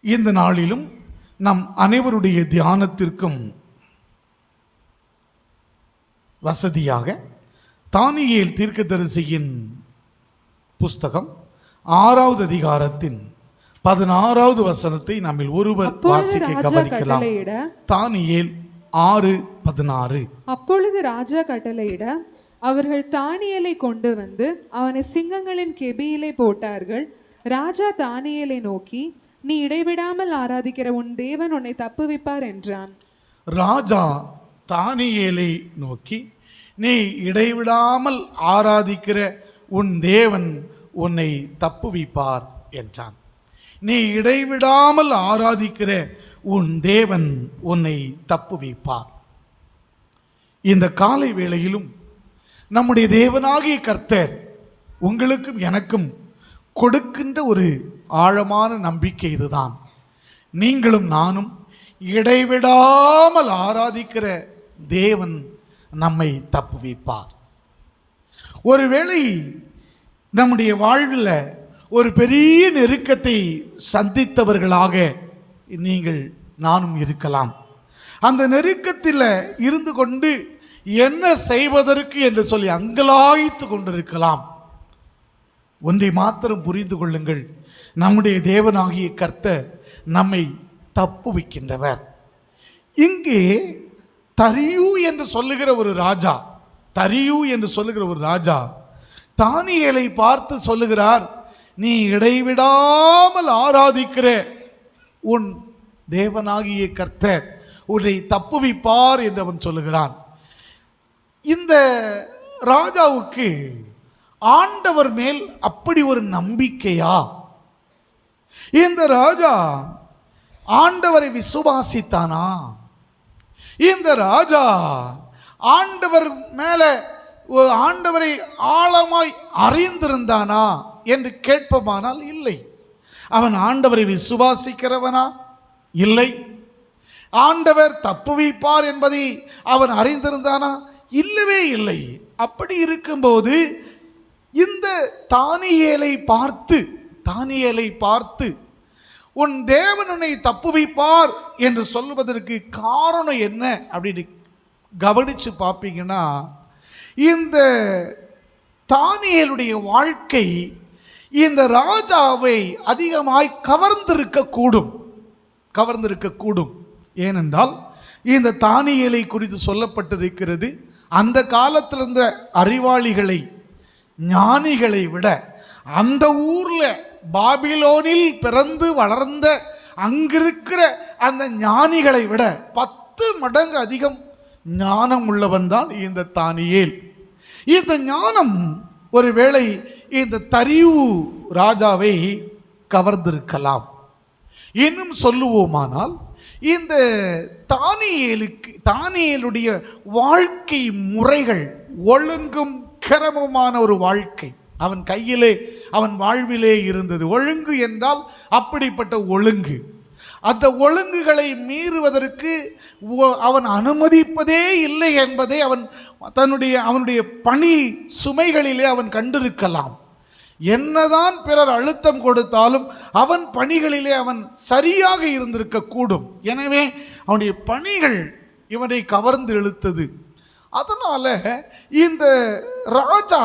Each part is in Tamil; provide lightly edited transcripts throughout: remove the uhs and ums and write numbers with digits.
இந்த நாளிலும் நம் அனைவருடைய தியானத்திற்கும் வசதியாக தானியேல் தீர்க்கதரிசியின் புஸ்தகம் 6வது அதிகாரத்தின் 16வது வசனத்தை நம்மில் ஒருவர் வாசிக்க கவனிக்கலாம். தானியேல் 6:16. அப்பொழுது ராஜா கட்டளையிட அவர்கள் தானியேலை கொண்டு வந்து அவனை சிங்கங்களின் கெபியிலே போட்டார்கள். ராஜா தானியேலை நோக்கி, நீ இடைவிடாமல் ஆராதிக்கிற உன் தேவன் உன்னை தப்புவிப்பார் என்றான். ராஜா தானியேலை நோக்கி, நீ இடைவிடாமல் ஆராதிக்கிற உன் தேவன் உன்னை தப்புவிப்பார் என்றான். நீ இடைவிடாமல் ஆராதிக்கிற உன் தேவன் உன்னை தப்புவிப்பார். இந்த காலை வேளையிலும் நம்முடைய தேவனாகிய கர்த்தர் உங்களுக்கும் எனக்கும் கொடுக்கின்ற ஒரு ஆழமான நம்பிக்கை இதுதான். நீங்களும் நானும் இடைவிடாமல் ஆராதிக்கிற தேவன் நம்மை தப்புவிப்பார். ஒருவேளை நம்முடைய வாழ்வில் ஒரு பெரிய நெருக்கத்தை சந்தித்தவர்களாக நீங்கள் நானும் இருக்கலாம். அந்த நெருக்கத்தில் இருந்து கொண்டு என்ன செய்வதற்கு என்று சொல்லி அங்கலாய்த்து கொண்டிருக்கலாம். ஒன்றை மாத்திரம் புரிந்து கொள்ளுங்கள், நம்முடைய தேவனாகிய கர்த்தர் நம்மை தப்புவிக்கின்றவர். இங்கே தரியு என்று சொல்லுகிற ஒரு ராஜா தானியேலை பார்த்து சொல்லுகிறார், நீ இடைவிடாமல் ஆராதிக்கிற உன் தேவனாகிய கர்த்தர் உன்னை தப்புவிப்பார் என்று அவன் சொல்லுகிறான். இந்த ராஜாவுக்கு ஆண்டவர் மேல் அப்படி ஒரு நம்பிக்கையா? இந்த ராஜா ஆண்டவரை விசுவாசித்தானா? இந்த ராஜா ஆண்டவர் மேல ஆண்டவரை ஆழமாய் அறிந்திருந்தானா என்று கேட்போமானால் இல்லை. அவன் ஆண்டவரை விசுவாசிக்கிறவனா? இல்லை. ஆண்டவர் தப்புவிப்பார் என்பதை அவன் அறிந்திருந்தானா? இல்லவே இல்லை. அப்படி இருக்கும்போது இந்த தானியேலை பார்த்து உன் தேவன் உன்னை தப்புவிப்பார் என்று சொல்வதற்கு காரணம் என்ன அப்படின்னு கவனிச்சு பார்ப்பீங்கன்னா, இந்த தானியேலுடைய வாழ்க்கை இந்த ராஜாவை அதிகமாய் கவர்ந்திருக்கக்கூடும். ஏனென்றால் இந்த தானியேலை குறித்து சொல்லப்பட்டிருக்கிறது, அந்த காலத்தில் இருந்த அறிவாளிகளை, ஞானிகளை விட அந்த ஊரில் பாபிலோனில் பிறந்து வளர்ந்த அங்கிருக்கிற அந்த ஞானிகளை விட 10 மடங்கு அதிகம் ஞானம் உள்ளவன் தான் இந்த தானியேல். இந்த ஞானம் ஒருவேளை இந்த தரியு ராஜாவை கவர்ந்திருக்கலாம். இன்னும் சொல்லுவோமானால், இந்த தானியேலுடைய வாழ்க்கை முறைகள் ஒழுங்கும் கிரமமான ஒரு வாழ்க்கை அவன் கையிலே, அவன் வாழ்விலே இருந்தது. ஒழுங்கு என்றால் அப்படிப்பட்ட ஒழுங்கு. அந்த ஒழுங்குகளை மீறுவதற்கு அவன் அனுமதிப்பதே இல்லை என்பதை அவனுடைய பணி சுமைகளிலே அவன் கண்டிருக்கலாம். என்னதான் பிறர் அழுத்தம் கொடுத்தாலும் அவன் பணிகளிலே அவன் சரியாக இருந்திருக்க கூடும். எனவே அவனுடைய பணிகள் இவனை கவர்ந்து இழுத்தது. அதனால இந்த ராஜா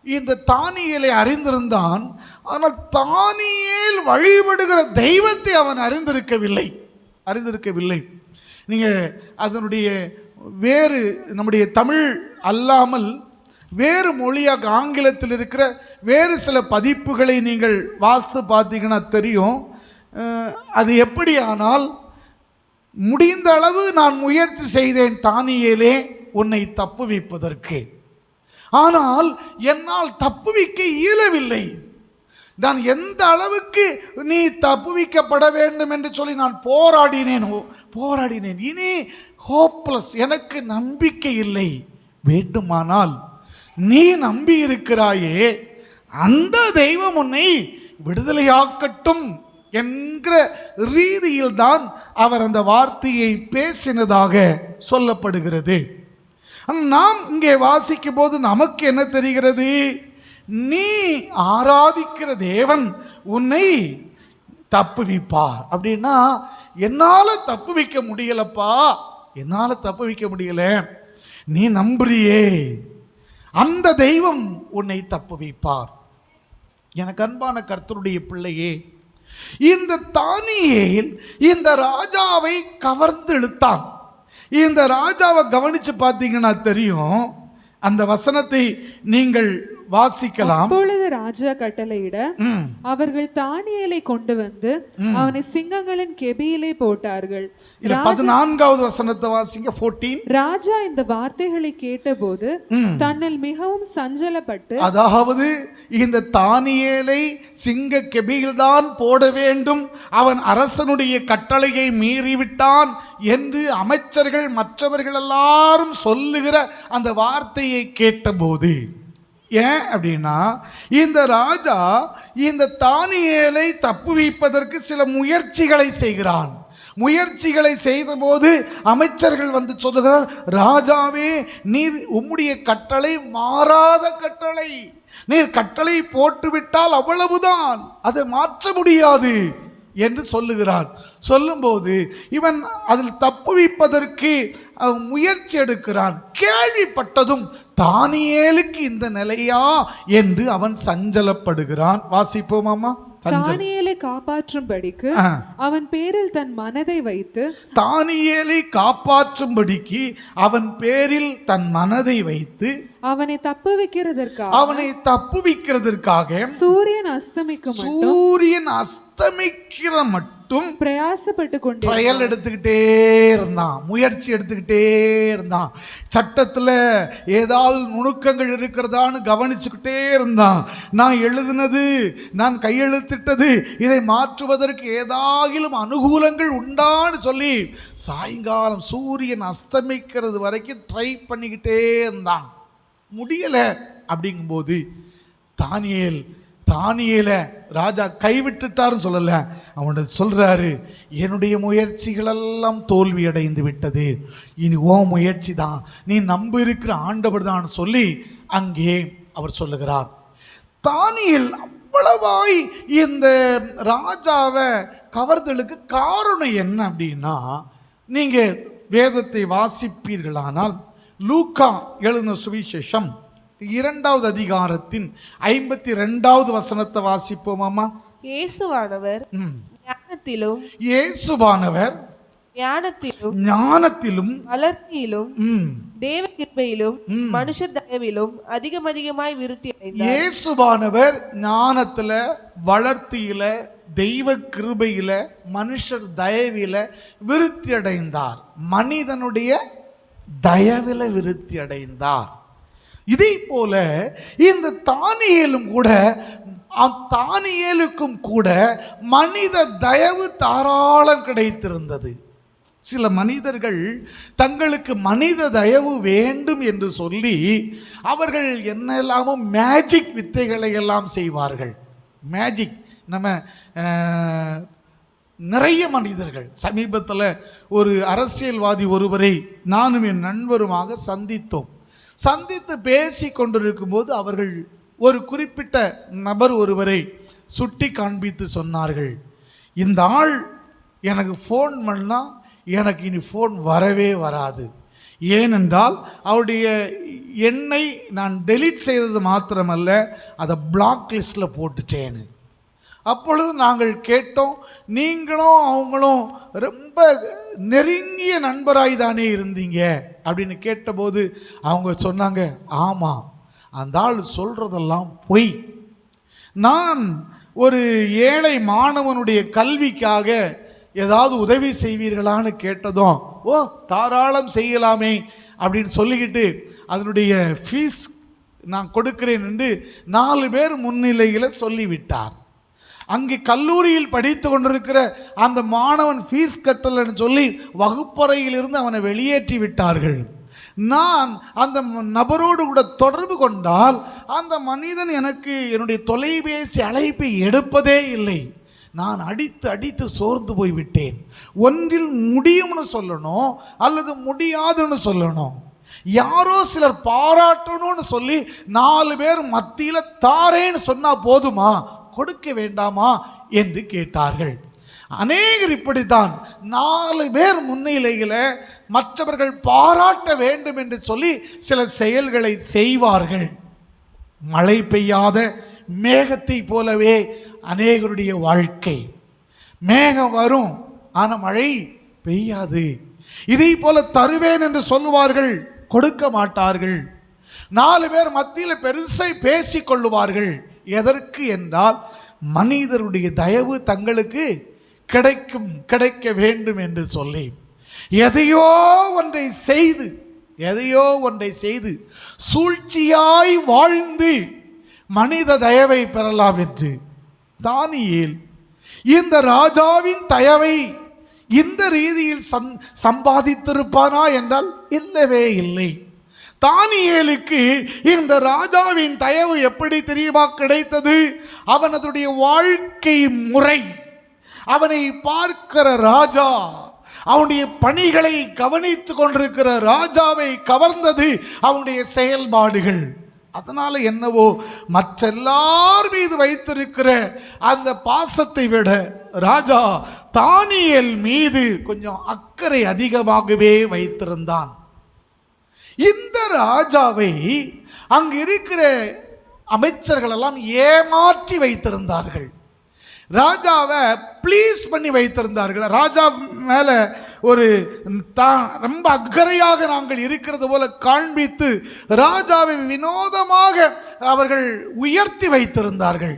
இந்த தானியேலை அறிந்திருந்தான். ஆனால் தானியேல் வழிபடுகிற தெய்வத்தை அவன் அறிந்திருக்கவில்லை. நீங்கள் அதனுடைய வேறு நம்முடைய தமிழ் அல்லாமல் வேறு மொழியாக ஆங்கிலத்தில் இருக்கிற வேறு சில பதிப்புகளை நீங்கள் வாசித்து பார்த்தீங்கன்னா தெரியும். அது எப்படி ஆனால், முடிந்த அளவு நான் முயற்சி செய்தேன் தானியேலே உன்னை தப்புவிப்பதற்கு, ஆனால் என்னால் தப்புவிக்க இயலவில்லை. நான் எந்த அளவுக்கு நீ தப்புவிக்கப்பட வேண்டும் என்று சொல்லி நான் போராடினேன். இனி ஹோப்லெஸ், எனக்கு நம்பிக்கை இல்லை. வேண்டுமானால் நீ நம்பி இருக்கிறாயே அந்த தெய்வம் உன்னை விடுதலையாக்கட்டும் என்கிற ரீதியில் தான் அவர் அந்த வார்த்தையை பேசினதாக சொல்லப்படுகிறது. நாம் இங்கே வாசிக்கும் போது நமக்கு என்ன தெரிகிறது? நீ ஆராதிக்கிற தேவன் உன்னை தப்புவிப்பார். அப்படின்னா என்னால தப்புவிக்க முடியலப்பா, என்னால தப்புவிக்க முடியல, நீ நம்புறியே, அந்த தெய்வம் உன்னை தப்புவிப்பார். எனக்கு அன்பான கர்த்தருடைய பிள்ளையே, இந்த தானியேல் இந்த ராஜாவை கவர்ந்து இழுத்தான். இந்த ராஜாவை கவனிச்சு பார்த்தீங்கன்னா தெரியும். அந்த வசனத்தை நீங்கள் வாசிக்கலாம். அப்பொழுது ராஜா கட்டளையிட அவர்கள் தானியேலை கொண்டு வந்து அவனை சிங்கங்களின் கெபியிலே போட்டார்கள். 14வது வசனத்தை வாசிங்க. 14. ராஜா இந்த வார்த்தைகளை கேட்டபோது தன்னில் மிகவும் சஞ்சலப்பட்டு, அதாவது இந்த தானியேலை சிங்க கெபியில் தான் போட வேண்டும், அவன் அரசனுடைய கட்டளையை மீறிவிட்டான் என்று அமைச்சர்கள் மற்றவர்கள் எல்லாரும் சொல்லுகிற அந்த வார்த்தையை கேட்டபோது, ஏன் அப்படின்னா இந்த ராஜா இந்த தானியேலை தப்புவிப்பதற்கு சில முயற்சிகளை செய்கிறான். முயற்சிகளை செய்தபோது அமைச்சர்கள் வந்து சொல்லுகிறார், ராஜாவே, நீர் உம்முடைய கட்டளை மாறாத கட்டளை, நீர் கட்டளை போட்டுவிட்டால் அவ்வளவுதான், அதை மாற்ற முடியாது என்று சொல்லுகிறார். சொல்லும்போது இவன் அதில் தப்புவிப்பதற்கு முயற்சி எடுக்கிறான். கேள்விப்பட்டதும் தானியேலுக்கு இந்த நிலையா என்று அவன் சஞ்சலப்படுகிறான். வாசிப்போமாமா. தானியேலை காப்பாற்றும்படிக்கு அவன் பேரில் தன் மனதை வைத்து, தானியேலை காப்பாற்றும்படிக்கு அவன் பேரில் தன் மனதை வைத்து அவனை தப்புவிக்கிறதற்காக சூரியன் அஸ்தமிக்கிற மட்டும் பிரயாசப்பட்டு கொண்டு ட்ரையல் எடுத்துக்கிட்டே இருந்தான், முயற்சி எடுத்துக்கிட்டே இருந்தான். சட்டத்தில் ஏதாவது நுணுக்கங்கள் இருக்கிறதான்னு கவனிச்சுக்கிட்டே இருந்தான். நான் எழுதினது, நான் கையெழுத்திட்டது, இதை மாற்றுவதற்கு ஏதாகிலும் அனுகூலங்கள் உண்டான்னு சொல்லி சாயங்காலம் சூரியன் அஸ்தமிக்கிறது வரைக்கும் ட்ரை பண்ணிக்கிட்டே இருந்தான். முடியலை. அப்படிங்கும்போது தானியேலை ராஜா கைவிட்டுட்டாருன்னு சொல்லல, அவன் சொல்றாரு, என்னுடைய முயற்சிகளெல்லாம் தோல்வி அடைந்து விட்டது, இனி ஓ முயற்சி தான், நீ நம்ப இருக்கிற ஆண்டவர் தான் சொல்லி அங்கே அவர் சொல்லுகிறார். தானியேல் அவ்வளவாய் இந்த ராஜாவை கவர்தலுக்கு காரணம் என்ன அப்படின்னா, நீங்க வேதத்தை வாசிப்பீர்களானால் லூக்கா எழுதின சுவிசேஷம் 2வது அதிகாரத்தின் 52வது வசனத்தை வாசிப்போமாமா. இயேசுவானவர் ஞானத்திலும் வளர்ச்சியிலும் தேவ கிருபையிலும் மனுஷர் தயவிலும் அதிகமாய் விருத்தி அடைந்தார். இயேசுவானவர் ஞானத்துல, வளர்ச்சியில, தெய்வ கிருபையில, மனுஷர் தயவில விருத்தி அடைந்தார். மனிதனுடைய தயவில விருத்தி அடைந்தார். இதே போல இந்த தானியேலுக்கும் கூட மனித தயவு தாராளம் கிடைத்திருந்தது. சில மனிதர்கள் தங்களுக்கு மனித தயவு வேண்டும் என்று சொல்லி அவர்கள் என்னெல்லாமோ மேஜிக் வித்தைகளை எல்லாம் செய்வார்கள். மேஜிக் நம்ம நிறைய மனிதர்கள், சமீபத்தில் ஒரு அரசியல்வாதி ஒருவரை நானும் என் நண்பருமாக சந்தித்து பேசி கொண்டிருக்கும் போது அவர்கள் ஒரு குறிப்பிட்ட நபர் ஒருவரை சுட்டி காண்பித்து சொன்னார்கள், இந்த ஆள் எனக்கு ஃபோன் பண்ணால் எனக்கு இனி ஃபோன் வரவே வராது, ஏனென்றால் அவருடைய எண்ணை நான் டெலீட் செய்தது மாத்திரமல்ல, அதை பிளாக் லிஸ்டில் போட்டுட்டேன்னு. அப்பொழுது நாங்கள் கேட்டோம், நீங்களும் அவங்களும் ரொம்ப நெருங்கிய நண்பராய் தானே இருந்தீங்க அப்படின்னு கேட்டபோது அவங்க சொன்னாங்க, ஆமாம், அந்த ஆள் சொல்கிறதெல்லாம் பொய். நான் ஒரு ஏழை மாணவனுடைய கல்விக்காக ஏதாவது உதவி செய்வீர்களான்னு கேட்டதும், ஓ தாராளம் செய்யலாமே அப்படின்னு சொல்லிக்கிட்டு அதனுடைய ஃபீஸ் நான் கொடுக்கிறேன் என்று 4 பேர் முன்னிலையில் சொல்லிவிட்டார். அங்கே கல்லூரியில் படித்து கொண்டிருக்கிற அந்த மாணவன் ஃபீஸ் கட்டலைன்னு சொல்லி வகுப்பறையிலிருந்து அவனை வெளியேற்றி விட்டார்கள். நான் அந்த நபரோடு கூட தொடர்பு கொண்டால் அந்த மனிதன் எனக்கு என்னுடைய தொலைபேசி அழைப்பை எடுப்பதே இல்லை. நான் அடித்து சோர்ந்து போய்விட்டேன். ஒன்றில் முடியும்னு சொல்லணும் அல்லது முடியாதுன்னு சொல்லணும். யாரோ சிலர் பாராட்டணும்னு சொல்லி 4 பேர் மத்தியில் தாரேன்னு சொன்னா போதுமா, கொடுக்க வேண்டாமா என்று கேட்டார்கள். அநேகர் இப்படித்தான் 4 பேர் முன்னிலையில் மற்றவர்கள் பாராட்ட வேண்டும் என்று சொல்லி சில செயல்களை செய்வார்கள். மழை பெய்யாத மேகத்தை போலவே அநேகருடைய வாழ்க்கை. மேகம் வரும், ஆனால் மழை பெய்யாது. இதை போல தருவேன் என்று சொல்லுவார்கள், கொடுக்க மாட்டார்கள். 4 பேர் மத்தியில் பெருசை பேசிக் கொள்ளுவார்கள். எதற்கு என்றால் மனிதருடைய தயவு தங்களுக்கு கிடைக்க வேண்டும் என்று சொல்லி எதையோ ஒன்றை செய்து சூழ்ச்சியாய் வாழ்ந்து மனித தயவை பெறலாம் என்று தானியேல் இந்த ராஜாவின் தயவை இந்த ரீதியில் சம்பாதித்திருப்பானா என்றால் இல்லவே இல்லை. தானியேலுக்கு இந்த ராஜாவின் தயவு எப்படி தெரியுமா கிடைத்தது? அவனதுடைய வாழ்க்கை முறை, அவனை பார்க்கிற ராஜா, அவனுடைய பணிகளை கவனித்து கொண்டிருக்கிற ராஜாவை கவர்ந்தது அவனுடைய செயல்பாடுகள். அதனால என்னவோ மற்றெல்லார் மீது வைத்திருக்கிற அந்த பாசத்தை விட ராஜா தானியேல் மீது கொஞ்சம் அக்கறை அதிகமாகவே வைத்திருந்தான். இந்த ராஜாவை அங்கு இருக்கிற அமைச்சர்கள் எல்லாம் ஏமாற்றி வைத்திருந்தார்கள். ராஜாவை ப்ளீஸ் பண்ணி வைத்திருந்தார்கள். ராஜா மேலே ஒரு ரொம்ப அக்கறையாக நாங்கள் இருக்கிறது போல காண்பித்து ராஜாவை வினோதமாக அவர்கள் உயர்த்தி வைத்திருந்தார்கள்.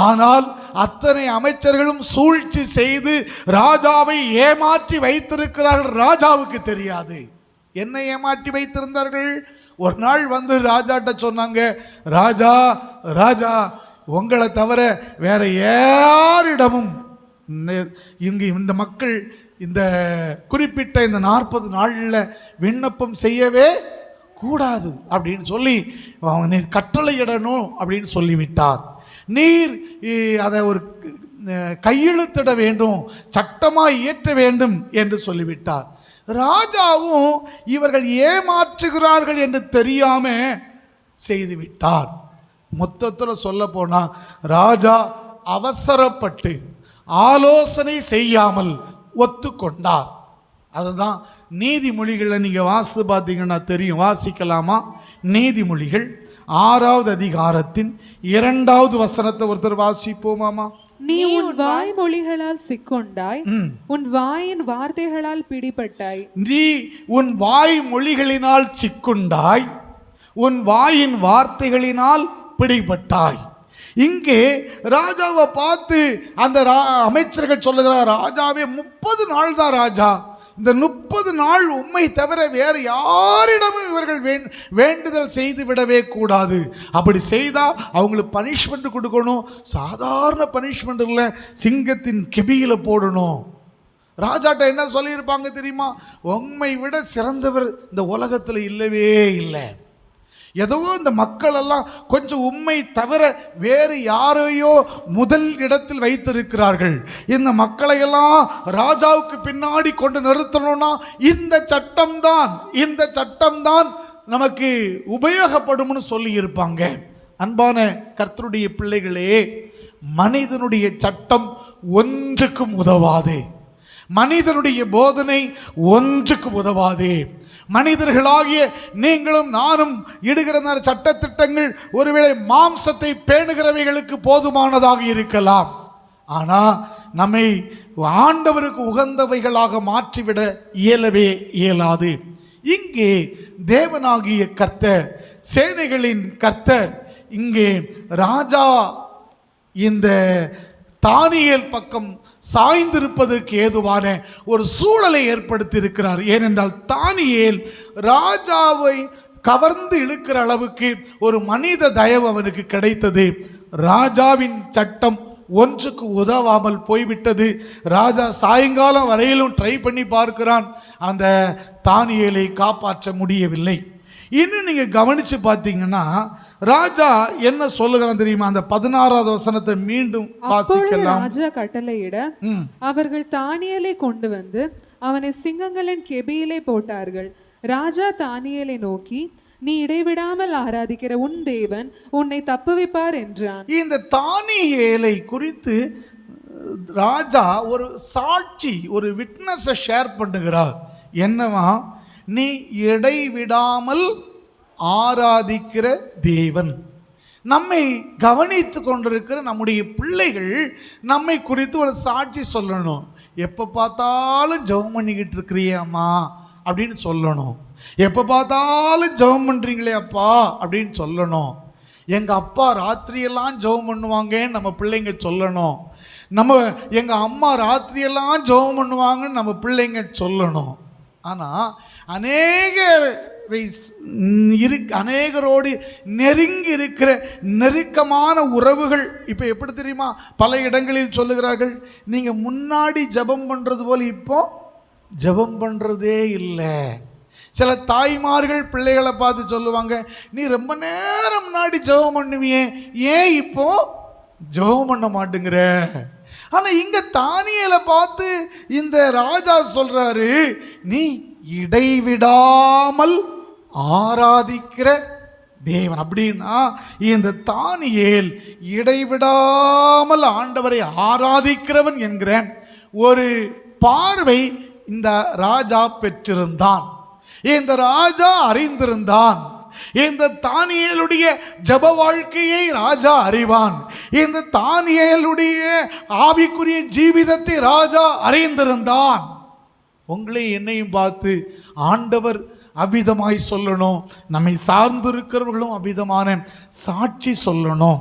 ஆனால் அத்தனை அமைச்சர்களும் சூழ்ச்சி செய்து ராஜாவை ஏமாற்றி வைத்திருக்கிறார்கள். ராஜாவுக்கு தெரியாது. என்ன ஏமாற்றி வைத்திருந்தார்கள்? ஒரு நாள் வந்து ராஜாட்ட சொன்னாங்க, ராஜா ராஜா உங்களை தவிர வேற யாரிடமும் இங்கு இந்த மக்கள் இந்த குறிப்பிட்ட இந்த 40 நாளில் விண்ணப்பம் செய்யவே கூடாது அப்படின்னு சொல்லி நீர் கட்டளையிடணும் அப்படின்னு சொல்லிவிட்டார். நீர் அதை ஒரு கையெழுத்திட வேண்டும், சட்டமாக இயற்ற வேண்டும் என்று சொல்லிவிட்டார். ராஜாவும் இவர்கள் ஏமாற்றுகிறார்கள் என்று தெரியாம செய்துவிட்டார். மொத்தத்தில் சொல்ல போனால் ராஜா அவசரப்பட்டு ஆலோசனை செய்யாமல் ஒத்துக்கொண்டார். அதுதான் நீதிமொழிகளை நீங்கள் வாசித்து பார்த்தீங்கன்னா தெரியும். வாசிக்கலாமா? நீதிமொழிகள் 6வது அதிகாரத்தின் 2வது வசனத்தை ஒருத்தர் வாசிப்போமாமா? நீ உன் வாய்மொழிகளால் சிக்கொண்டாய், உன் வாயின் வார்த்தைகளால் பிடிபட்டாய். நீ உன் வாய்மொழிகளினால் சிக்குண்டாய், உன் வாயின் வார்த்தைகளினால் பிடிபட்டாய். இங்கே ராஜாவை பார்த்து அந்த அமைச்சர்கள் சொல்லுகிறார், ராஜாவே 30 நாள் தான் ராஜா, இந்த 30 நாள் உம்மை தவிர வேறு யாரிடமும் இவர்கள் வேண்டுதல் செய்து விடவே கூடாது. அப்படி செய்தால் அவங்களுக்கு பனிஷ்மெண்ட் கொடுக்கணும். சாதாரண பனிஷ்மெண்ட் இல்லை, சிங்கத்தின் கெபியில் போடணும். ராஜாட்ட என்ன சொல்லியிருப்பாங்க தெரியுமா? உம்மை விட சிறந்தவர் இந்த உலகத்தில் இல்லவே இல்லை. ஏதோ இந்த மக்கள் எல்லாம் கொஞ்சம் உம்மை தவிர வேறு யாரையோ முதல் இடத்தில் வைத்திருக்கிறார்கள். இந்த மக்களையெல்லாம் ராஜாவுக்கு பின்னாடி கொண்டு நிறுத்தணும்னா இந்த சட்டம் தான் நமக்கு உபயோகப்படும்னு சொல்லி இருப்பாங்க. அன்பான கர்த்தருடைய பிள்ளைகளே, மனிதனுடைய சட்டம் ஒன்றுக்கும் உதவாது. மனிதனுடைய போதனை ஒன்றுக்கு உதவாது. மனிதர்களாகிய நீங்களும் நானும் இடுகிற சட்டத்திட்டங்கள் ஒருவேளை மாம்சத்தை பேணுகிறவைகளுக்கு போதுமானதாக இருக்கலாம். ஆனால் நம்மை ஆண்டவருக்கு உகந்தவைகளாக மாற்றிவிட இயலவே இயலாது. இங்கே தேவனாகிய கர்த்தர், சேனைகளின் கர்த்தர், இங்கே ராஜா இந்த தானியேல் பக்கம் சாய்ந்திருப்பதற்கு ஏதுவான ஒரு சூழலை ஏற்படுத்தி இருக்கிறார். ஏனென்றால் தானியேல் ராஜாவை கவர்ந்து இழுக்கிற அளவுக்கு ஒரு மனித தயவு அவனுக்கு கிடைத்தது. ராஜாவின் சட்டம் ஒன்றுக்கு உதவாமல் போய்விட்டது. ராஜா சாயங்காலம் வரையிலும் ட்ரை பண்ணி பார்க்கிறான், அந்த தானியேலை காப்பாற்ற முடியவில்லை. இன்னும் நீங்க கவனிச்சு பார்த்தீங்கன்னா ராஜா என்ன சொல்லுகிறான் தெரியுமா? அந்த 16வது வசனத்தை மீண்டும் வாசிக்கலாம். ராஜா கட்டளையிட அவர்கள் தானியேலை கொண்டு வந்து அவனை சிங்கங்களின் கெபியிலே போட்டார்கள். ராஜா தானியேலை நோக்கி, நீ இடைவிடாமல் ஆராதிக்கிற உன் தேவன் உன்னை தப்புவிப்பார் என்றான். இந்த தானியேலை குறித்து ராஜா ஒரு சாட்சி, ஒரு விட்னஸை ஷேர் பண்ணுகிறார். என்னவா? நீ இடைவிடாமல் ஆராதிக்கிற தேவன். நம்மை கவனித்து கொண்டிருக்கிற நம்முடைய பிள்ளைகள் நம்மை குறித்து ஒரு சாட்சி சொல்லணும். எப்போ பார்த்தாலும் ஜெபம் பண்ணிக்கிட்டு இருக்கிறியாம்மா அப்படின்னு சொல்லணும். எப்போ பார்த்தாலும் ஜெபம் பண்ணுறீங்களே அப்பா அப்படின்னு சொல்லணும். எங்கள் அப்பா ராத்திரியெல்லாம் ஜெபம் பண்ணுவாங்கன்னு நம்ம பிள்ளைங்க சொல்லணும். எங்கள் அம்மா ராத்திரியெல்லாம் ஜெபம் பண்ணுவாங்கன்னு நம்ம பிள்ளைங்க சொல்லணும். ஆனால் அநேகரோடு நெருங்கி இருக்கிற நெருக்கமான உறவுகள் இப்போ எப்படி தெரியுமா? பல இடங்களில் சொல்லுகிறார்கள், நீங்கள் முன்னாடி ஜெபம் பண்ணுறது போல் இப்போ ஜெபம் பண்ணுறதே இல்லை. சில தாய்மார்கள் பிள்ளைகளை பார்த்து சொல்லுவாங்க, நீ ரொம்ப நேரம் முன்னாடி ஜெபம் பண்ணுவியே, ஏன் இப்போ ஜெபம் பண்ண மாட்டேங்கிற? ஆனால் இங்கே தானியேலை பார்த்து இந்த ராஜா சொல்கிறாரு, நீ இடைவிடாமல் ஆராதிக்கிற தேவன். அப்படின்னா இந்த தானியேல் இடைவிடாமல் ஆண்டவரை ஆராதிக்கிறவன் என்கிற ஒரு பார்வை இந்த ராஜா பெற்றிருந்தான். இந்த ராஜா அறிந்திருந்தான். இந்த தானியேலுடைய ஜெப வாழ்க்கையை ராஜா அறிவான். இந்த தானியேலுடைய ஆவிக்குரிய ஜீவிதத்தை ராஜா அறிந்திருந்தான். உங்களை என்னையும் பார்த்து ஆண்டவர் அபிதமாய் சொல்லணும். நம்மை சார்ந்திருக்கிறவர்களும் அபிதமான சாட்சி சொல்லணும்.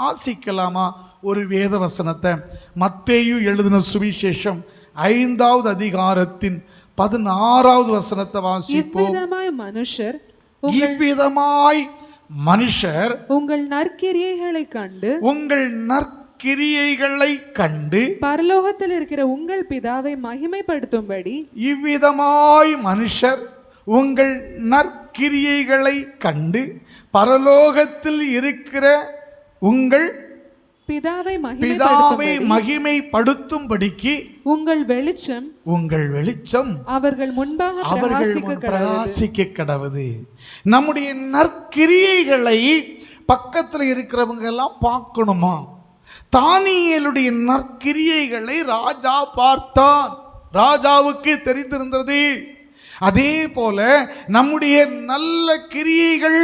ஆசிக்கலாமா ஒரு வேத வசனத்தை? மத்தேயு எழுதின சுவிசேஷம் 5வது அதிகாரத்தின் 16வது வசனத்தை வாசிப்போம். இவ்விதமாய் மனுஷர் உங்கள் நற்கிரியைகளை கண்டு பரலோகத்தில் இருக்கிற உங்கள் பிதாவை மகிமைப்படுத்தும்படி. இவ்விதமாய் மனுஷர் உங்கள் நற்கிரியைகளை கண்டு பரலோகத்தில் இருக்கிற உங்கள் பிதாவை மகிமைப்படுத்தும்படிக்கு உங்கள் வெளிச்சம் அவர்கள் முன்பாக பிரகாசிக்க கடவுது. நம்முடைய நற்கிரியைகளை பக்கத்தில் இருக்கிறவங்க எல்லாம் பார்க்கணுமா? தானியேலுடைய நற்கிரியைகளை ராஜா பார்த்தான். ராஜாவுக்கு தெரிந்திருந்தது. அதே போல நம்முடைய நல்ல கிரியைகள்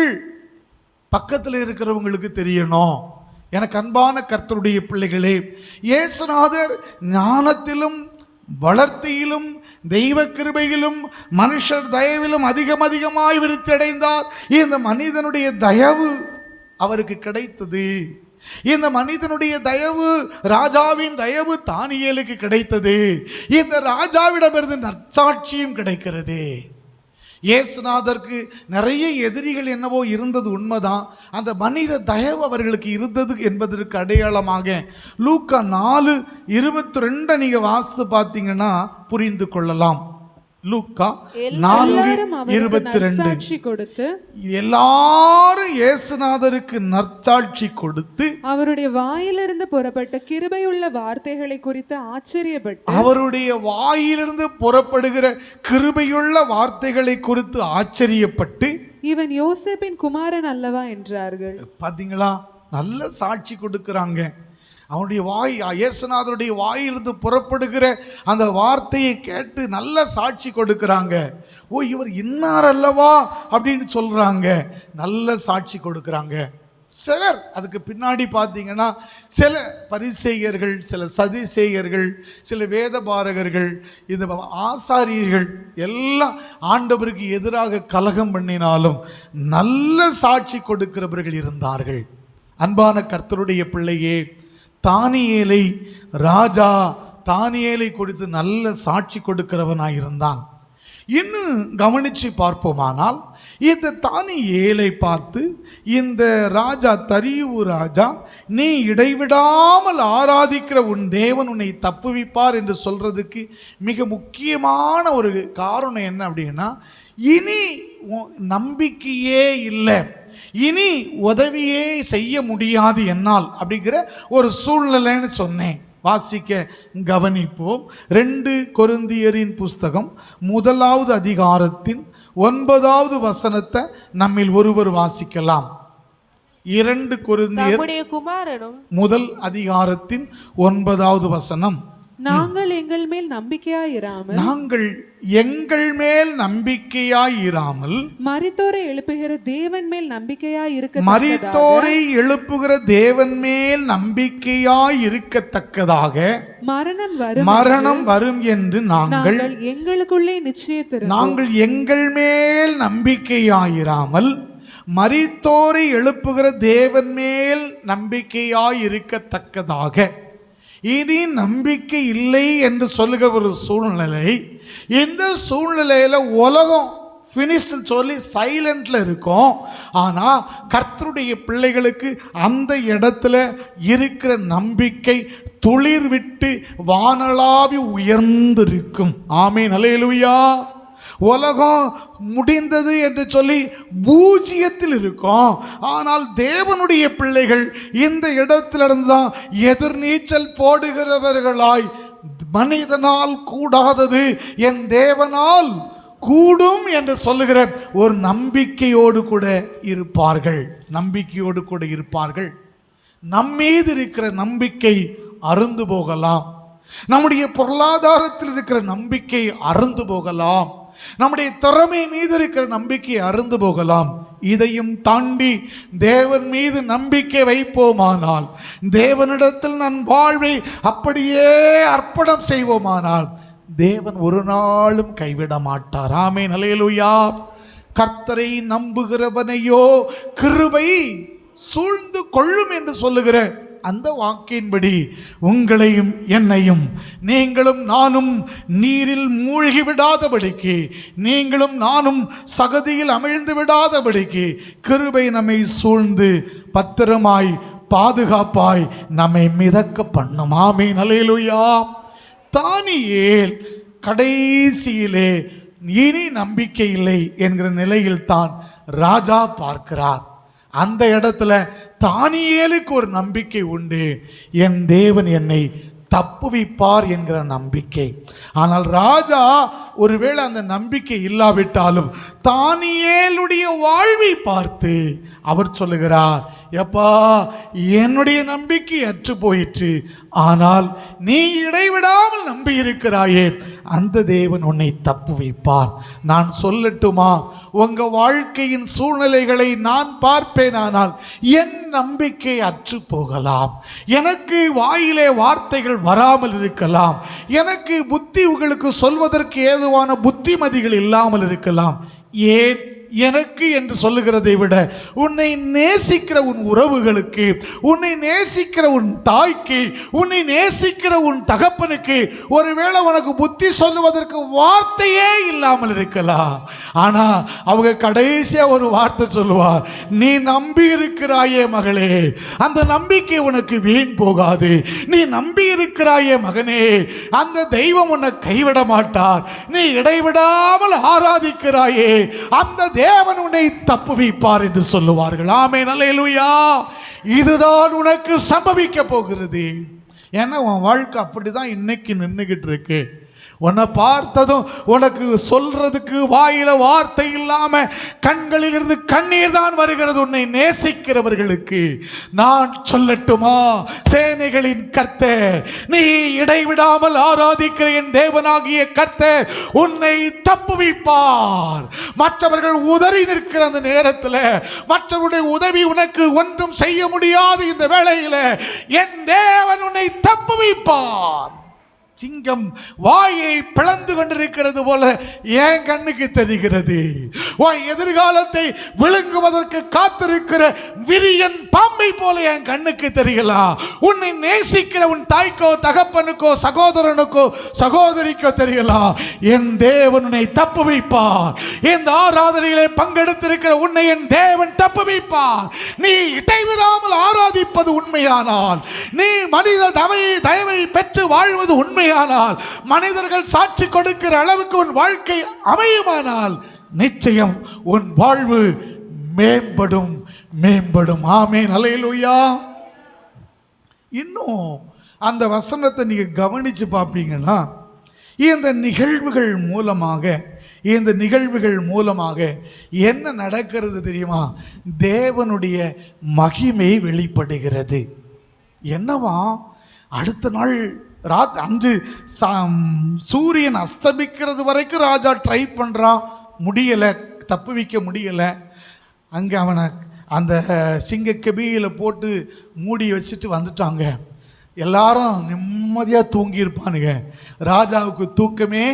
பக்கத்தில் இருக்கிறவங்களுக்கு தெரியணும். எனக்கு அன்பான கர்த்தருடைய பிள்ளைகளே, இயேசுநாதர் ஞானத்திலும் வளர்த்தியிலும் தெய்வ கிருபையிலும் மனுஷர் தயவிலும் அதிகமாய் விருத்தி அடைந்தார். இந்த மனிதனுடைய தயவு அவருக்கு கிடைத்தது. இந்த மனிதனுடைய தயவு, ராஜாவின் தயவு தானியேலுக்கு கிடைத்தது. இந்த ராஜாவிடமிருந்து நற்சாட்சியும் கிடைக்கிறது. இயேசுநாதருக்கு நிறைய எதிரிகள் என்னவோ இருந்தது உண்மைதான். அந்த மனித தயவு அவர்களுக்கு இருந்தது என்பதற்கு அடையாளமாக லூக்கா 4:22 நீங்கள் வாசித்து பார்த்தீங்கன்னா புரிந்து கொள்ளலாம். லூக்கா 4:22 எல்லாரும் இயேசுநாதருக்கு நற்சாட்சி கொடுத்து அவருடைய வாயிலிருந்து புறப்பட்ட கிருபையுள்ள வார்த்தைகளை குறித்து ஆச்சரியப்பட்டு, அவருடைய வாயிலிருந்து புறப்படுகிற கிருபையுள்ள வார்த்தைகளை குறித்து ஆச்சரியப்பட்டு, இவன் யோசேப்பின் குமாரன் அல்லவா என்றார்கள். பாத்தீங்களா? நல்ல சாட்சி கொடுக்கிறாங்க. அவனுடைய இயேசுநாதருடைய வாயிலிருந்து புறப்படுகிற அந்த வார்த்தையை கேட்டு நல்ல சாட்சி கொடுக்கிறாங்க. ஓ, இவர் இன்னார் அல்லவா அப்படின்னு சொல்றாங்க. நல்ல சாட்சி கொடுக்கிறாங்க. சிலர் அதுக்கு பின்னாடி பார்த்தீங்கன்னா சில பரிசேயர்கள், சில சதிசேயர்கள், சில வேதபாரகர்கள், இந்த ஆசாரியர்கள் எல்லாம் ஆண்டவருக்கு எதிராக கலகம் பண்ணினாலும் நல்ல சாட்சி கொடுக்கிறவர்கள் இருந்தார்கள். அன்பான கர்த்தருடைய பிள்ளையே, ராஜா தானியேலை குறித்து நல்ல சாட்சி கொடுக்கிறவனாயிருந்தான். இன்னும் கவனித்து பார்ப்போமானால் இந்த தானியேலை பார்த்து இந்த ராஜா, தரியு ராஜா, நீ இடைவிடாமல் ஆராதிக்கிற உன் தேவன் உன்னை தப்புவிப்பார் என்று சொல்றதுக்கு மிக முக்கியமான ஒரு காரணம் என்ன அப்படின்னா, இனி நம்பிக்கையே இல்லை, இனி உதவியே செய்ய முடியாது என்னால் அப்படிங்கிற ஒரு சூழ்நிலைன்னு சொன்னேன். வாசிக்க கவனிப்போம். 2 கொரிந்தியரின் புஸ்தகம் 1வது அதிகாரத்தின் 9வது வசனத்தை நம்மில் ஒருவர் வாசிக்கலாம். 2 கொரிந்தியர் நம்முடைய குமாரனும் முதல் அதிகாரத்தின் 9வது வசனம். நாங்கள் எங்கள் மேல் நம்பிக்கையாயிராமல் நாங்கள் எங்கள் மேல் நம்பிக்கையாயிராமல் மரித்தோரை எழுப்புகிற தேவன் மேல் நம்பிக்கையாயிருக்க மரித்தோரை எழுப்புகிற தேவன் மேல் நம்பிக்கையாய் இருக்கத்தக்கதாக மரணம் வரும் என்று நாங்கள் எங்களுக்குள்ளே நிச்சயத்திருந்தோம். நாங்கள் எங்கள் மேல் நம்பிக்கையாயிராமல் மரித்தோரை எழுப்புகிற தேவன் மேல் நம்பிக்கையாய் இருக்கத்தக்கதாக. இனி நம்பிக்கை இல்லை என்று சொல்லுகிற ஒரு சூழ்நிலை, இந்த சூழ்நிலையில உலகம் ஃபினிஷ்டு சொல்லி சைலண்ட்ல இருக்கும். ஆனால் கர்த்தருடைய பிள்ளைகளுக்கு அந்த இடத்துல இருக்கிற நம்பிக்கை துளிர் விட்டு வானளாவி உயர்ந்திருக்கும். ஆமென், அல்லேலூயா. உலகம் முடிந்தது என்று சொல்லி பூஜ்ஜியத்தில் இருக்கும். ஆனால் தேவனுடைய பிள்ளைகள் இந்த இடத்திலிருந்து தான் எதிர்நீச்சல் போடுகிறவர்களாய், மனிதனால் கூடாதது என் தேவனால் கூடும் என்று சொல்லுகிற ஒரு நம்பிக்கையோடு கூட இருப்பார்கள். நம்பிக்கையோடு கூட இருப்பார்கள். நம்மீது இருக்கிற நம்பிக்கை அறுந்து போகலாம். நம்முடைய பொருளாதாரத்தில் இருக்கிற நம்பிக்கை அறுந்து போகலாம். நம்முடைய திறமை மீது இருக்கிற நம்பிக்கை அறுந்து போகலாம். இதையும் தாண்டி தேவன் மீது நம்பிக்கை வைப்போமானால், தேவனிடத்தில் நம் வாழ்வை அப்படியே அர்ப்பணம் செய்வோமானால் தேவன் ஒரு நாளும் கைவிட மாட்டார். ஆமென், அல்லேலூயா. கர்த்தரை நம்புகிறவனையோ கிருபை சூழ்ந்து கொள்ளும் என்று சொல்லுகிற அந்த வாக்கின்படி உங்களையும் என்னையும் நீங்களும் நானும் நீரில் மூழ்கி விடாதபடிக்கு, நீங்களும் நானும் சகதியில் அமிழ்ந்து விடாதபடிக்கு கிருபை நம்மை சூழ்ந்து பத்திரமாய் பாதுகாப்பாய் நம்மை மிதக்க பண்ணும். ஆமென், அல்லேலூயா. தானியேல் கடைசியிலே இனி நம்பிக்கை இல்லை என்கிற நிலையில் தான் ராஜா பார்க்கிறார். அந்த இடத்துல தானியேலுக்கு ஒரு நம்பிக்கை உண்டு, என் தேவன் என்னை தப்புவிப்பார் என்கிற நம்பிக்கை. ஆனால் ராஜா ஒருவேளை அந்த நம்பிக்கை இல்லாவிட்டாலும் தானியேலுடைய வாழ்வை பார்த்து அவர் சொல்லுகிறார், எப்பா என்னுடைய நம்பிக்கை அற்று போயிற்று, ஆனால் நீ இடைவிடாமல் நம்பி இருக்கிறாயே, அந்த தேவன் உன்னை தப்புவிப்பார். நான் சொல்லட்டுமா, உங்க வாழ்க்கையின் சூழ்நிலைகளை நான் பார்ப்பேன், ஆனால் என் நம்பிக்கை அற்று போகலாம். எனக்கு வாயிலே வார்த்தைகள் வராமல் இருக்கலாம், எனக்கு புத்தி உங்களுக்கு சொல்வதற்கு ஏதுவான புத்திமதிகள் இல்லாமல் இருக்கலாம். ஏன் எனக்கு என்று சொல்லுகிறதை விட உன்னை நேசிக்கிற உன் உறவுகளுக்கு, உன்னை நேசிக்கிற உன் தாய்க்கு, உன்னை நேசிக்கிற உன் தகப்பனுக்கு ஒருவேளை உனக்கு புத்தி சொல்லுவதற்கு வார்த்தையே இல்லாமல் இருக்கலாம். ஆனா அவங்க கடைசியா ஒரு வார்த்தை சொல்லுவார், நீ நம்பி இருக்கிறாயே மகளே, அந்த நம்பிக்கை உனக்கு வீண் போகாது. நீ நம்பி இருக்கிறாயே மகனே, அந்த தெய்வம் உன்னை கைவிட மாட்டார். நீ இடைவிடாமல் ஆராதிக்கிறாயே, அந்த தேவன் உன்னை தப்புவிப்பார் என்று சொல்லுவார்கள். ஆமென், அல்லேலூயா. இதுதான் உனக்கு சம்பவிக்க போகிறது. ஏன்னா உன் வாழ்க்கை அப்படிதான் இன்னைக்கு நின்றுகிட்டு இருக்கு. உன்னை பார்த்ததும் உனக்கு சொல்றதுக்கு வாயில வார்த்தை இல்லாம கண்களில் இருந்து கண்ணீர் தான் வருகிறது. உன்னை நேசிக்கிறவர்களுக்கு நான் சொல்லட்டுமா, சேனைகளின் கர்த்தர், நீ இடைவிடாமல் ஆராதிக்கிற என் தேவனாகிய கர்த்தர் உன்னை தப்புவிப்பார். மற்றவர்கள் உதறி நிற்கிற அந்த நேரத்தில், மற்றவருடைய உதவி உனக்கு ஒன்றும் செய்ய முடியாது இந்த வேளையில், என் தேவன் உன்னை தப்புவிப்பார். சிங்கம் வாயை பிளந்து கொண்டிருக்கிறது போல என் கண்ணுக்கு தெரிகிறது. உன் எதிர்காலத்தை விழுங்குவதற்கு காத்திருக்கிற விரியன் பாம்பை போல என் கண்ணுக்கு தெரியலாம். உன்னை நேசிக்கிற உன் தாய்க்கோ தகப்பனுக்கோ சகோதரனுக்கோ சகோதரிக்கோ தெரியலாம். என் தேவன் உன்னை தப்புவிப்பார். இந்த ஆராதனையிலே பங்கெடுத்திருக்கிற உன்னை என் தேவன் தப்புவிப்பார். நீ இடைவிடாமல் ஆராதிப்பது உண்மையானால், நீ மனித தயவை பெற்று வாழ்வது உண்மை, ஆனால் மனிதர்கள் சாட்சி கொடுக்கிற அளவுக்கு உன் வாழ்க்கை அமையுமானால் நிச்சயம் உன் வாழ்வு மேம்படும் மேம்படும். ஆமென், அல்லேலூயா. இன்னும் அந்த வசனத்தை நீங்க கவனிச்சு பார்ப்பீங்கன்னா, இந்த நிகழ்வுகள் மூலமாக இந்த நிகழ்வுகள் மூலமாக என்ன நடக்கிறது தெரியுமா? தேவனுடைய மகிமை வெளிப்படுகிறது. என்னவா, அடுத்த நாள் அன்று சூரியன் அஸ்தமிக்கிறது வரைக்கும் ராஜா ட்ரை பண்ணுறான், முடியலை, தப்புவிக்க முடியலை. அங்கே அவனை அந்த சிங்க கெபியில் போட்டு மூடி வச்சுட்டு வந்துட்டாங்க. எல்லாரும் நிம்மதியாக தூங்கியிருப்பானுங்க. ராஜாவுக்கு தூக்கமே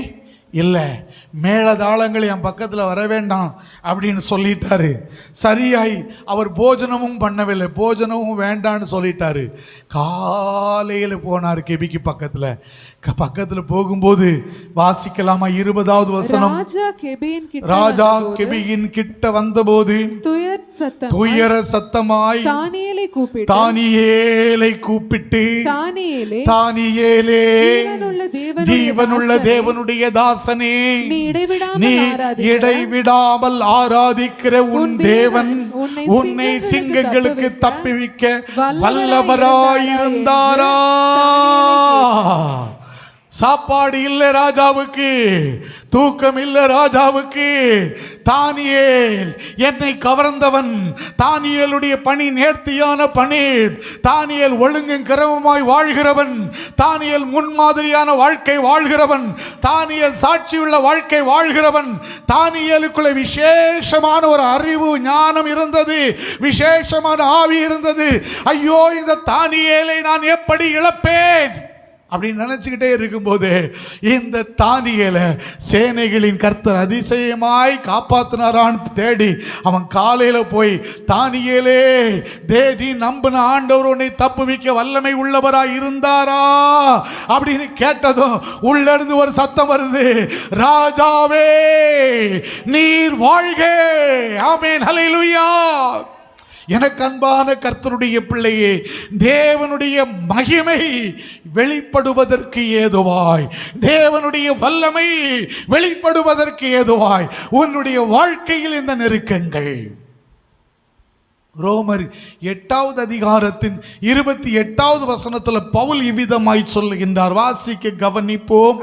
இல்லை. மேளதாளங்கள் என் பக்கத்தில் வர வேண்டாம் அப்படின்னு சொல்லிட்டாரு. சரியாய் அவர் போஜனமும் பண்ணவில்லை, போஜனமும் வேண்டான்னு சொல்லிட்டாரு. காலையில் போனார் கெபிக்கு பக்கத்தில் போகும்போது வாசிக்கலாமா? 20வது வசனம். ராஜா கெபியின் கிட்ட வந்தபோது துயர சத்தமாய் தானியேலை கூப்பிட்டு, தானியேலே, ஜீவனுள்ள தேவனுடைய தாசனே, நீ இடைவிடாமல் ஆராதிக்கிற உன் தேவன் உன்னை சிங்கங்களுக்கு தப்புவிக்க வல்லவராயிருந்தாரா? சாப்பாடு இல்லை ராஜாவுக்கு, தூக்கம் இல்லை ராஜாவுக்கு. தானியேல் என்னை கவர்ந்தவன். தானியேலுடைய பணி நேர்த்தியான பணி. தானியேல் ஒழுங்கும் கிரமமாய் வாழ்கிறவன். தானியேல் முன்மாதிரியான வாழ்க்கை வாழ்கிறவன். தானியேல் சாட்சியுள்ள வாழ்க்கை வாழ்கிறவன். தானியேலுக்குள்ள விசேஷமான ஒரு அறிவு ஞானம் இருந்தது, விசேஷமான ஆவி இருந்தது. ஐயோ, இந்த தானியேலை நான் எப்படி இழப்பேன் அப்படின்னு நினைச்சுக்கிட்டே இருக்கும்போது இந்த தானியேலை சேனைகளின் கர்த்தர் அதிசயமாய் காப்பாத்தினாரான்னு தேடி அவன் காலையில் போய், தானியேலே, நீ நம்பின ஆண்டவர் உன்னை தப்புவிக்க வல்லமை உள்ளவராய் இருந்தாரா அப்படின்னு கேட்டதும் உள்ள இருந்து ஒரு சத்தம் வருது, ராஜாவே நீர் வாழ்க. ஆமென், ஹல்லேலூயா. எனக்கு அன்பான கர்த்தருடைய பிள்ளையே, தேவனுடைய மகிமை வெளிப்படுவதற்கு ஏதுவாய், தேவனுடைய வல்லமை வெளிப்படுவதற்கு ஏதுவாய் உன்னுடைய வாழ்க்கையில் இந்த நெருக்கங்கள். ரோமர் 8வது அதிகாரத்தின் 28வது வசனத்தில் பவுல் இவ்விதமாய் சொல்லுகின்றார். வாசிக்க கவனிப்போம்.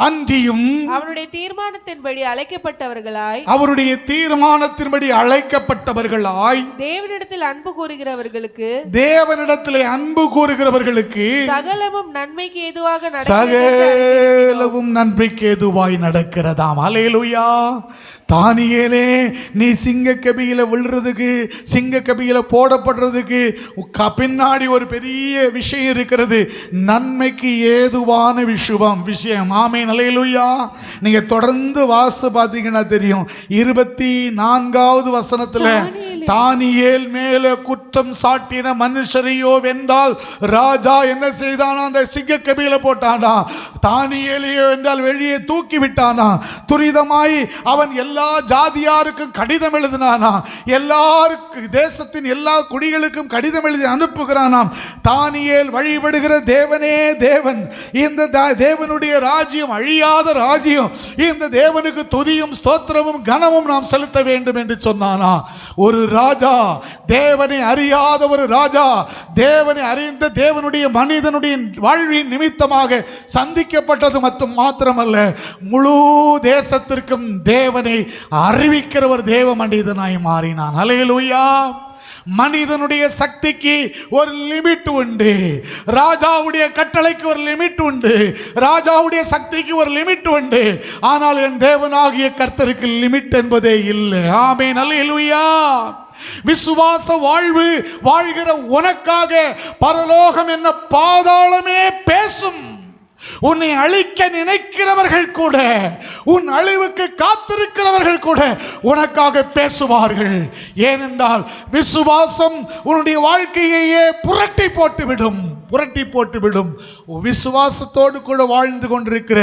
அன்றியும் அவருடைய தீர்மானத்தின்படி அழைக்கப்பட்டவர்களாய், அவருடைய தீர்மானத்தின்படி அழைக்கப்பட்டவர்களாய், தேவனிடத்தில் அன்பு கூறுகிறவர்களுக்கு, தேவனிடத்தில் அன்பு கூறுகிறவர்களுக்கு சகலமும் நன்மைக்கு ஏதுவாக சகலமும் நன்மைக்கு ஏதுவாய் நடக்கிறதாம். அல்லேலூயா. தானியேலே, நீ சிங்க கபியில விழுறதுக்கு, சிங்க கபியில போடப்படுறதுக்கு பின்னாடி ஒரு பெரிய விஷயம் இருக்கிறது, நன்மைக்கு ஏதுவான விஷயம். ஆமென், அல்லேலூயா. நீங்க தொடர்ந்து வாசி பார்த்தீங்கன்னா தெரியும். 24வது வசனத்துல தானியேல் மேல குற்றம் சாட்டின மனுஷரையோ வென்றால் ராஜா என்ன செய்தானா? அந்த சிங்க கபியில போட்டானா. தானியேலையோ என்றால் வெளியே தூக்கி விட்டானா. துரிதமாய் அவன் எல்லா ஜாதியாருக்கும் கடிதம் எழுதினானா. எல்லாருக்கும், தேசத்தின் எல்லா குடிகளுக்கும் கடிதம் எழுதி அனுப்புகிறானாம். தானியேல் வழிபடுகிற தேவனே தேவன், இந்த தேவனுடைய ராஜ்யம் அழியாத ராஜ்யம், இந்த தேவனுக்கு துதியும் ஸ்தோத்திரமும் கனமும் நாம் செலுத்த வேண்டும் என்று சொன்னானா. ஒரு ராஜா, தேவனை அறியாத ஒரு ராஜா, தேவனை அறிந்த தேவனுடைய மனிதனுடைய வாழ்வின் நிமித்தமாக சந்திக்கப்பட்டது மாத்திரமல்ல, முழு தேசத்திற்கும் தேவனை அறிவிக்கிற ஒரு தேவ மனிதனாய் மாறினான். அல்லேலூயா. மனிதனுடைய சக்திக்கு ஒரு லிமிட் உண்டு, ராஜாவுடைய கட்டளைக்கு ஒரு லிமிட் உண்டு, ராஜாவுடைய சக்திக்கு ஒரு லிமிட் உண்டு. ஆனால் என் தேவனாகிய கர்த்தருக்கு லிமிட் என்பதே இல்லை. ஆமென், அல்லேலூயா. விசுவாச வாழ்வு வாழ்கிற உனக்காக பரலோகம் என்ன பாதாளமே பேசும். உன்னை அழிக்க நினைக்கிறவர்கள் கூட, உன் அழிவுக்கு காத்திருக்கிறவர்கள் கூட உனக்காக பேசுவார்கள். ஏனென்றால் விசுவாசம் உன்னுடைய வாழ்க்கையையே புரட்டி போட்டுவிடும். விசுவாசத்தோடு கூட வாழ்ந்து கொண்டிருக்கிற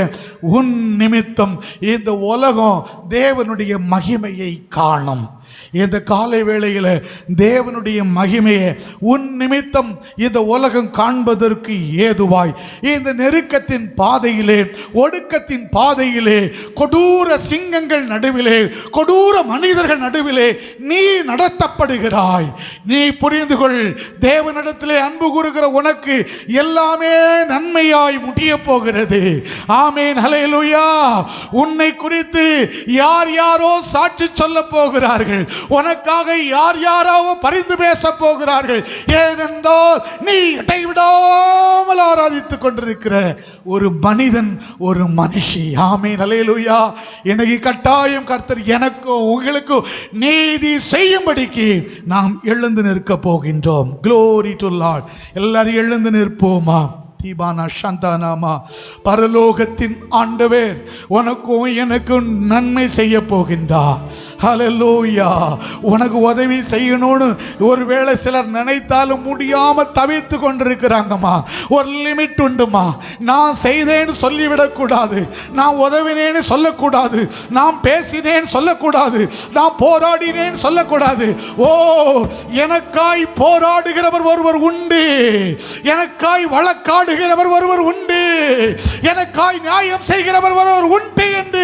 உன் நிமித்தம் இந்த உலகம் தேவனுடைய மகிமையை காணும். இந்த காலை வேளையில் தேவனுடைய மகிமையை உன் நிமித்தம் இந்த உலகம் காண்பதற்கு ஏதுவாய் இந்த நெருக்கத்தின் பாதையிலே, ஒடுக்கத்தின் பாதையிலே, கொடூர சிங்கங்கள் நடுவிலே, கொடூர மனிதர்கள் நடுவிலே நீ நடத்தப்படுகிறாய். நீ புரிந்து கொள், தேவனிடத்திலே அன்பு கூறுகிற உனக்கு எல்லாமே நன்மையாய் முடிய போகிறது. ஆமென், ஹல்லேலூயா. உன்னை குறித்து யார் யாரோ சாட்சி சொல்ல போகிறார்கள், உனக்காக யார் யாரோ பரிந்து பேச போகிறார்கள். ஏனென்றால் நீ இடைவிடாமல் ஆராதித்துக் கொண்டிருக்கிற ஒரு மனிதன், ஒரு மனுஷி. ஆமென், ஹல்லேலூயா. இன்னைக்கு கட்டாயம் கர்த்தர் எனக்கும் உங்களுக்கும் நீதி செய்யும்படிக்கு நாம் எழுந்து நிற்க போகின்றோம். Glory to Lord. எல்லாரும் எழுந்து நிற்போமா? தீபானா சந்தானாமா. பரலோகத்தின் ஆண்டவர் உனக்கும் எனக்கும் நன்மை செய்ய போகின்றார். ஹல்லேலூயா. உனக்கு உதவி செய்யணும்னு ஒருவேளை சிலர் நினைத்தாலும் முடியாம தவித்து கொண்டிருக்கிறாங்கம்மா. ஒரு லிமிட் உண்டுமா. நான் செய்தேன்னு சொல்லிவிடக்கூடாது, நான் உதவினேன்னு சொல்லக்கூடாது, நான் பேசினேன்னு சொல்லக்கூடாது, நான் போராடினேன்னு சொல்லக்கூடாது. ஓ, எனக்காய் போராடுகிறவர் ஒருவர் உண்டு, எனக்காய் வழக்காடு ஒருவர் உண்டு, எனக்காய் நியாயம் செய்கிறவர் ஒருவர் உண்டு என்று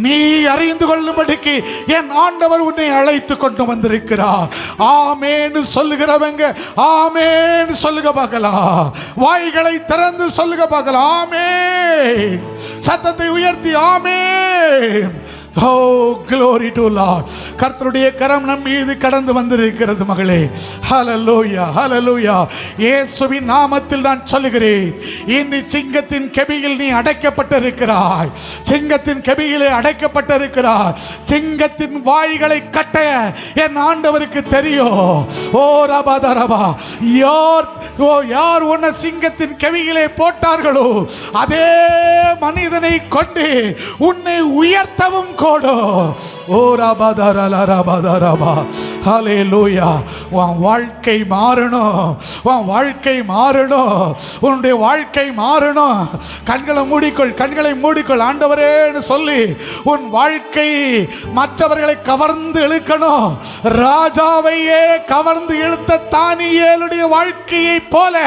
நீ அறிந்து கொள்ளும்படிக்கு என் ஆண்டவர் உன்னை அழைத்து கொண்டு வந்திருக்கிறார். ஆமென் சொல்லுகிறவங்க ஆமென் சொல்லுக பார்க்கலாம். வாய்களை திறந்து சொல்லுக பார்க்கலாம். ஆமென். சத்தத்தை உயர்த்தி ஆமென். Oh, glory to Lord. கர்த்தருடைய கரம் நம் மீது கடந்து வந்திருக்கிறது மகளே. ஹல்லேலூயா, ஹல்லேலூயா. இயேசுவின் நாமத்தில் நான் சொல்லுகிறேன், இந்த சிங்கத்தின் கெபியில் நீ அடைக்கப்பட்டிருக்கிறாய். சிங்கத்தின் கெபியிலே அடைக்கப்பட்டிருக்கிறாய். சிங்கத்தின் வாய்களை கட்ட என் ஆண்டவருக்கு தெரியும். ஓ ரபா, யார் உன்னை சிங்கத்தின் கெபியிலே போட்டார்களோ அதே மனிதனை கொண்டு உன்னை உயர்த்தவும் ஓ ரபா. ஹல்லேலூயா. உன் வாழ்க்கை மாறணும், உன் வாழ்க்கை மாறணும், உன்னுடைய வாழ்க்கை மாறணும். கண்களை மூடிக்கொள், கண்களை மூடிக்கொள். ஆண்டவரேன்னு சொல்லி உன் வாழ்க்கை மற்றவர்களை கவர்ந்து இழுக்கணும். ராஜாவையே கவர்ந்து இழுத்த தானியேலுடைய வாழ்க்கையை போல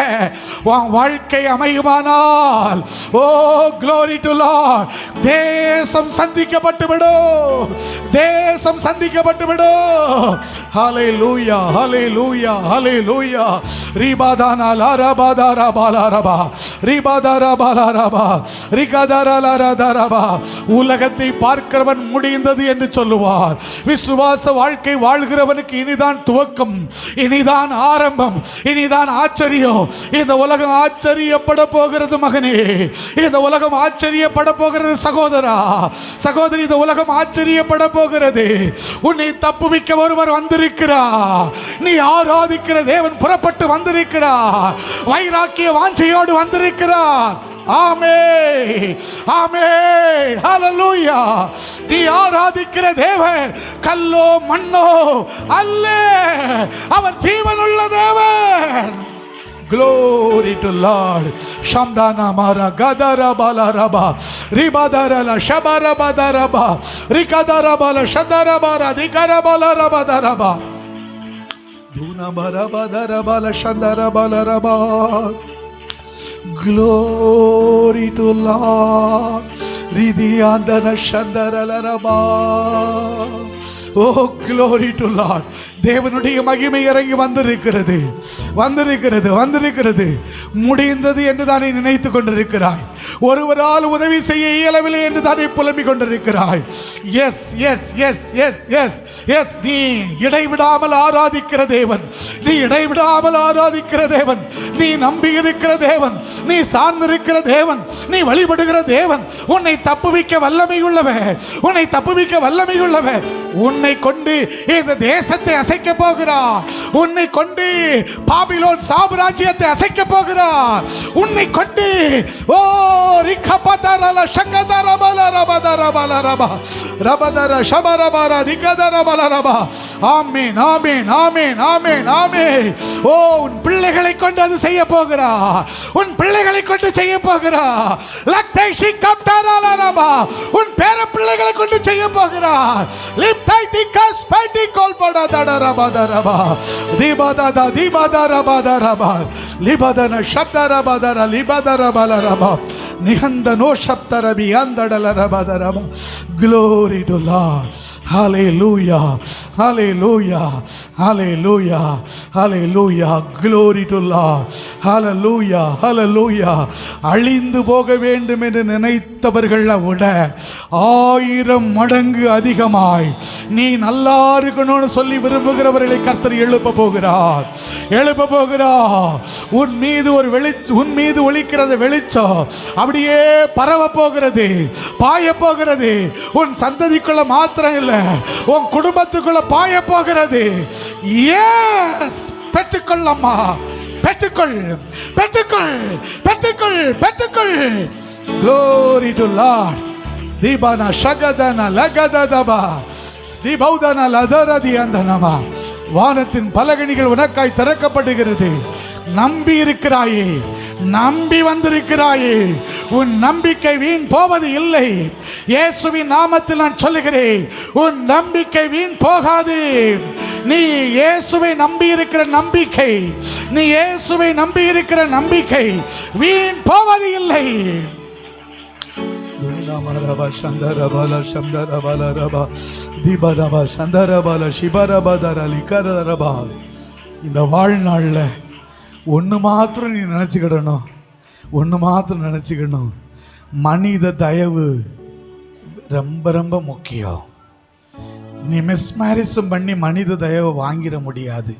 உன் வாழ்க்கை அமையுமானால், ஓ glory to Lord, தேசம் சந்திக்கப்பட்டு விடும், தேசம் சந்திக்கப்பட்டு விடும். ஹல்லேலூயா, ஹல்லேலூயா, ஹல்லேலூயா. ரிபாதானா லாரபாதாரா பாலாரபா, ரிபாதாரா பாலாரபா, ரிகாதாரா லாரதாரபா. உலகத்தை பார்க்கிறவன் முடிந்தது என்று சொல்லுவார். விசுவாச வாழ்க்கை வாழ்கிறவனுக்கு இனிதான் துவக்கம், இனிதான் ஆரம்பம், இனிதான் ஆச்சரியம். இந்த உலகம் ஆச்சரியப்பட போகிறது மகனே, இந்த உலகம் ஆச்சரியப்பட போகிறது சகோதரா, சகோதரி. இந்த உலகம் ஆச்சரியப்பட போகிறது. உன்னை தப்புவிக்க ஒருவர் வந்திருக்கிறார். நீ ஆராதிக்கிற தேவன் புறப்பட்டு வந்திருக்கிறார். வைராக்கிய வாஞ்சையோடு வந்திருக்கிறார். ஆமென், ஆமென், ஹல்லேலூயா. நீ ஆராதிக்கிற தேவன் கல்லோ மண்ணோ அல்ல, அவர் ஜீவனுள்ள தேவன். Glory to Lord. Shamdana mara gadara bala raba, ribadara la shabara badaraba, rikadara bala shadara bara dikara bala raba daraba, duna bara badara bala shandara bala raba. Glory to Lord. Ridiyandana shandara la raba. Oh, glory to Lord. தேவனுடைய மகிமை இறங்கி வந்திருக்கிறது, வந்திருக்கிறது, வந்திருக்கிறது. முடிந்தது என்று தானே நினைத்து கொண்டிருக்கிறாய். ஒருவரால் உதவி செய்ய இயலவில்லை என்று தானே புலம்பிக் கொண்டிருக்கிறாய். எஸ் எஸ் எஸ் எஸ் எஸ் எஸ் நீ இடைவிடாமல் ஆராதிக்கிற தேவன், நீ இடைவிடாமல் ஆராதிக்கிற தேவன், நீ நம்பி இருக்கிற தேவன், நீ சார்ந்திருக்கிற தேவன், நீ வழிபடுகிற தேவன் உன்னை தப்புவிக்க வல்லமையுள்ளவர், உன்னை தப்புவிக்க வல்லமையுள்ளவர். உன்னை கொண்டு இந்த தேசத்தை அசைக்க போகிறார். உன்னை கொண்டு பாபிலோன் சாம்ராஜ்யத்தை அசைக்க போகிறார். உன்னை கொண்டு ஓ ரிகபதரல ஷகதரபல ரபதரபல ரப ரபதர ஷபரபர திகதரபல ரப. ஆமென் ஆமென் ஆமென் ஆமென் ஆமென். ஓ, உன் பிள்ளைகளை கொண்டு அது செய்ய போகிறார். உன் பிள்ளைகளை கொண்டு செய்ய போகிறார். லக்தை ஷிகப்தரல ரப. உன் பேர பிள்ளைகளை கொண்டு செய்ய போகிறார். லிப்தை டிகஸ் பைடி கோல்பட தடரபதரப திபதத திபதரபதரப லிபதன ஷப்தரபதர லிபதரபலரப நிகந்தனோ ஷப்தரபி அந்தடலரபதரப. Glory to Lord. Hallelujah. Hallelujah. Hallelujah. Hallelujah. Glory to Lord. Hallelujah. Hallelujah. அழிந்து போக வேண்டும் என்று நினைத்தவர்களை விட 1000 மடங்கு அதிகமாய் நீ நல்லா இருக்கணும்னு சொல்லி விரும்புகிறவர்களை கர்த்தர் எழுப்ப போகிறார். எழுப்ப போகிறார். உன் மீது ஒளிக்கிறது வெளிச்சம் அப்படியே பரவ போகிறது, பாய போகிறது. உன் சந்ததிக்குள்ள மாத்திரம் இல்ல, உன் குடும்பத்துக்குள்ள பாய போகிறது. எஸ், பெற்றுக்கொள்ளம்மா, பெற்றுக்கொள் பெற்றுக்கொள் பெற்றுக்கொள் பெற்றுக்கொள். Glory to Lord. தீபானா ஷகதன லகததபா ஸ்திபௌதன லதரதி அந்தனமா. வானத்தின் பலகணிகள் உனக்காய் திறக்கப்படுகிறது. நம்பி இருக்கிறாயே, நம்பி வந்திருக்கிறாயே, உன் நம்பிக்கை வீண் போவது இல்லை. இயேசுவின் நாமத்தில் நான் சொல்லுகிறேன், உன் நம்பிக்கை வீண் போகாது. நீ இயேசுவை நம்பி இருக்கிற நம்பிக்கை, நீ இயேசுவை நம்பி இருக்கிற நம்பிக்கை வீண் போவது இல்லை. இந்த வாழ்நாளில் ஒன்று மாத்திரம் நீ நினச்சிக்கிடணும், ஒன்று மாத்திரம் நினச்சிக்கணும். மனித தயவு ரொம்ப ரொம்ப முக்கியம். நீ மிஸ்மேரேஜும் பண்ணி மனித தயவை வாங்கிட முடியாது.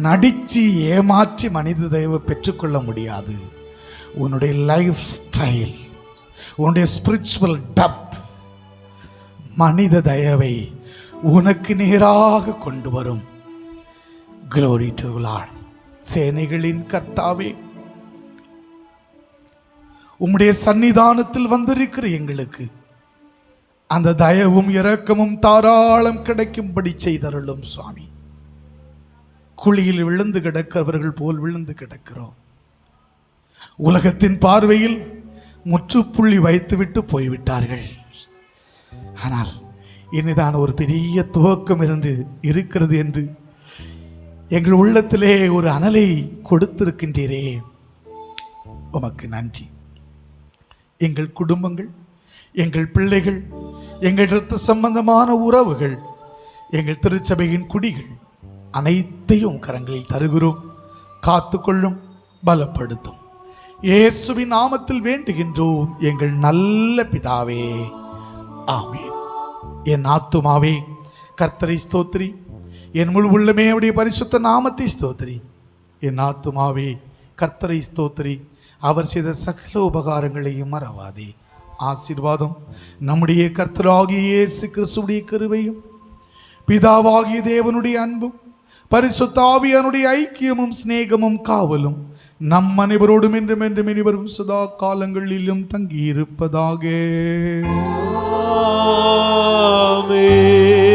நடித்து ஏமாற்றி மனித தயவை பெற்றுக்கொள்ள முடியாது. உன்னுடைய லைஃப் ஸ்டைல், உன்னுடைய ஸ்பிரிச்சுவல் டெப்த் மனித தயவை உனக்கு நேராக கொண்டு வரும். Glory to Lord. சேனைகளின் கர்த்தாவே, உம்முடைய சன்னிதானத்தில் வந்திருக்கிற எங்களுக்கு அந்த தயவும் இரக்கமும் தாராளம் கிடைக்கும்படி செய்தருளும் சுவாமி. குழியில் விழுந்து கிடக்கிறவர்கள் போல் விழுந்து கிடக்கிறோம். உலகத்தின் பார்வையில் முற்றுப்புள்ளி வைத்துவிட்டு போய்விட்டார்கள். ஆனால் இனிதான் ஒரு பெரிய துவக்கம் இருக்கிறது என்று எங்கள் உள்ளத்திலே ஒரு அனலை கொடுத்திருக்கின்றீரே, உமக்கு நன்றி. எங்கள் குடும்பங்கள், எங்கள் பிள்ளைகள், எங்கள் இரத்த சம்பந்தமான உறவுகள், எங்கள் திருச்சபையின் குடிகள் அனைத்தையும் கரங்களில் தருகிறோம். காத்துக்கொள்ளும், பலப்படுத்தும். இயேசுவின் நாமத்தில் வேண்டுகின்றோம் எங்கள் நல்ல பிதாவே, ஆமென். என் ஆத்துமாவே கர்த்தரை ஸ்தோத்திரி, என் முழு உள்ளமே அவருடைய பரிசுத்த நாமத்தை ஸ்தோத்திரி. என் ஆத்துமாவே கர்த்தரை ஸ்தோத்திரி, அவர் செய்த சகல உபகாரங்களையும் மறவாதே. ஆசீர்வாதம் நம்முடைய கர்த்தராகிய இயேசு கிறிஸ்துவுடைய கிருபையும் பிதாவாகிய தேவனுடைய அன்பும் பரிசுத்த ஆவியானுடைய ஐக்கியமும் சிநேகமும் காவலும் நம் அனைவரோடும் என்றும் என்றும் இனிவரும் சதா காலங்களிலும் தங்கியிருப்பதாக. ஆமென்.